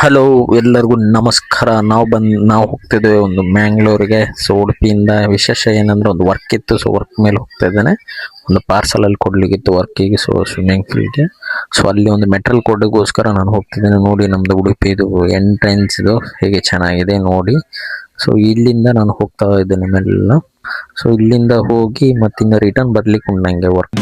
Hello, ಎಲ್ಲರಿಗೂ ನಮಸ್ಕಾರ. ನಾವು ಹೋಗ್ತಿದ್ದೇವೆ ಒಂದು ಮ್ಯಾಂಗ್ಳೂರಿಗೆ. ಸೊ ಉಡುಪಿಯಿಂದ ವಿಶೇಷ ಏನಂದ್ರೆ ಒಂದು ವರ್ಕ್ ಇತ್ತು. ಸೊ ವರ್ಕ್ ಮೇಲೆ ಹೋಗ್ತಾ ಇದ್ದೇನೆ. ಒಂದು ಪಾರ್ಸಲ್ ಅಲ್ಲಿ ಕೊಡ್ಲಿಕ್ಕಿತ್ತು ವರ್ಕಿಗೆ. ಸೊ ಸ್ವಿಮ್ಮಿಂಗ್ ಫೂಲ್ಗೆ. ಸೊ ಅಲ್ಲಿ ಒಂದು ಮೆಟಲ್ ಕೊಡೋಕ್ಕೋಸ್ಕರ ನಾನು ಹೋಗ್ತಿದ್ದೇನೆ. ನೋಡಿ, ನಮ್ದು ಉಡುಪಿದು ಎಂಟ್ರೆನ್ಸ್ ಇದು ಹೇಗೆ ಚೆನ್ನಾಗಿದೆ ನೋಡಿ. ಸೊ ಇಲ್ಲಿಂದ ನಾನು ಹೋಗ್ತಾ ಇದ್ದೇನೆ ಮೆಲ್ಲ. ಸೊ ಇಲ್ಲಿಂದ ಹೋಗಿ ಮತ್ತಿಂದ ರಿಟರ್ನ್ ಬರ್ಲಿಕ್ಕೆ ಉಂಟು ನಂಗೆ ವರ್ಕ್.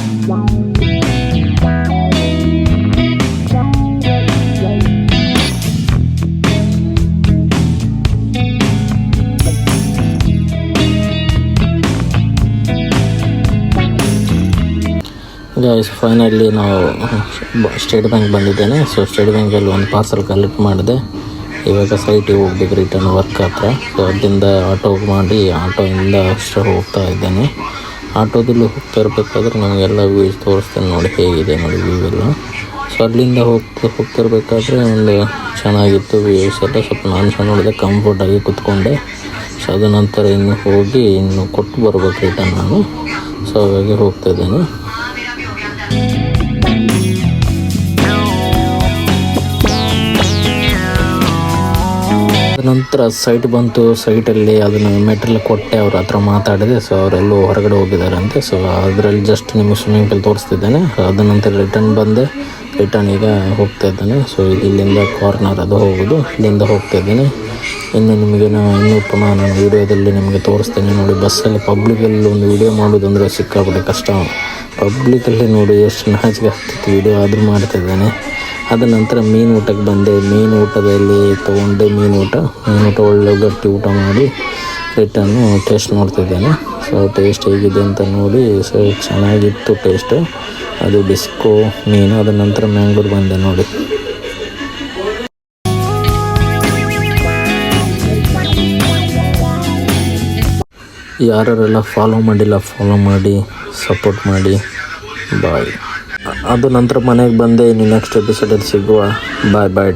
ಗೈಸ್, ಫೈನಲಿ ನಾವು ಸ್ಟೇಟ್ ಬ್ಯಾಂಕ್ ಬಂದಿದ್ದೇನೆ. ಸೊ ಸ್ಟೇಟ್ ಬ್ಯಾಂಕಲ್ಲಿ ಒಂದು ಪಾರ್ಸಲ್ ಕಲೆಕ್ಟ್ ಮಾಡಿದೆ. ಇವಾಗ ಸೈಟಿಗೆ ಹೋಗ್ಬೇಕು ರಿಟರ್ನ್ ವರ್ಕ್ ಹತ್ರ. ಸೊ ಅಲ್ಲಿಂದ ಆಟೋ ಮಾಡಿ ಆಟೋಯಿಂದ ಅಷ್ಟೇ ಹೋಗ್ತಾ ಇದ್ದೇನೆ. ಆಟೋದಲ್ಲಿ ಹೋಗ್ತಾ ಇರಬೇಕಾದ್ರೆ ನಮಗೆಲ್ಲ ವ್ಯೂಸ್ ತೋರಿಸ್ತೇನೆ ನೋಡಿ, ಹೇಗಿದೆ ನೋಡಿ ವ್ಯೂ ಎಲ್ಲ. ಸೊ ಅಲ್ಲಿಂದ ಹೋಗ್ತಿರ್ಬೇಕಾದ್ರೆ ಒಂದು ಚೆನ್ನಾಗಿತ್ತು ವ್ಯೂಸ್ ಎಲ್ಲ. ಸ್ವಲ್ಪ ನಾನು ಸಹ ನೋಡಿದೆ, ಕಂಫರ್ಟಾಗಿ ಕೂತ್ಕೊಂಡೆ. ಸೊ ಅದ ನಂತರ ಇನ್ನು ಕೊಟ್ಟು ಬರ್ಬೇಕು ರಿಟರ್ನ್ ನಾನು. ಸೊ ಹಾಗಾಗಿ ಹೋಗ್ತಾ ಇದ್ದೇನೆ. ನಂತರ ಸೈಟ್ ಬಂತು. ಸೈಟಲ್ಲಿ ಅದನ್ನು ಮೆಟೀರಿಯಲ್ ಕೊಟ್ಟೆ, ಅವ್ರ ಹತ್ರ ಮಾತಾಡಿದೆ. ಸೊ ಅವರೆಲ್ಲೂ ಹೊರಗಡೆ ಹೋಗಿದ್ದಾರಂತೆ. ಸೊ ಅದರಲ್ಲಿ ಜಸ್ಟ್ ನಿಮಗೆ ಸ್ವಿಮ್ಮಿಂಗ್ ಪೂಲ್ ತೋರಿಸ್ತಿದ್ದೇನೆ. ಅದ ನಂತರ ರಿಟರ್ನ್ ಈಗ ಹೋಗ್ತಾ ಇದ್ದೇನೆ. ಸೊ ಇಲ್ಲಿಂದ ಕಾರ್ನರ್ ಅದು ಹೋಗೋದು, ಇಲ್ಲಿಂದ ಹೋಗ್ತಾ ಇದ್ದೇನೆ. ಇನ್ನೂ ಪುನಃ ನಾನು ವೀಡಿಯೋದಲ್ಲಿ ನಿಮಗೆ ತೋರಿಸ್ತೇನೆ ನೋಡಿ. ಬಸ್ಸಲ್ಲಿ ಪಬ್ಲಿಕಲ್ಲಿ ಒಂದು ವೀಡಿಯೋ ಮಾಡೋದಂದರೆ ಸಿಕ್ಕಾಪಟ್ಟೆ ಕಷ್ಟ. ಪಬ್ಲಿಕಲ್ಲಿ ನೋಡಿ ಎಷ್ಟು ನಾಚಿಕೆ ಆಗ್ತಿತ್ತು, ವೀಡಿಯೋ ಆದರೂ ಮಾಡ್ತಿದ್ದೇನೆ. ಅದ ನಂತರ ಮೀನು ಊಟಕ್ಕೆ ಬಂದೆ. ಮೀನು ಊಟದಲ್ಲಿ ತೊಗೊಂಡೆ ಮೀನು ಊಟ ಒಳ್ಳೆ ಗಟ್ಟಿ ಊಟ ಮಾಡಿ ರಿಟರ್ನು ಟೇಸ್ಟ್ ನೋಡ್ತಿದ್ದೇನೆ. ಸೊ ಟೇಸ್ಟ್ ಹೇಗಿದೆ ಅಂತ ನೋಡಿ. ಸೊ ಚೆನ್ನಾಗಿತ್ತು ಟೇಸ್ಟ್. ಅದು ಡಿಸ್ಕೋ ಮೀನು. ಅದ ನಂತರ ಮ್ಯಾಂಗ್ಳೂರು ಬಂದೆ ನೋಡಿ. ಯಾರೆಲ್ಲ ಫಾಲೋ ಮಾಡಿ ಸಪೋರ್ಟ್ ಮಾಡಿ. ಬಾಯ್. ಅದು ನಂತರ ಮನೆಗೆ ಬಂದೆ. ಇನ್ನು ನೆಕ್ಸ್ಟ್ ಎಪಿಸೋಡಲ್ಲಿ ಸಿಗುವ. ಬಾಯ್.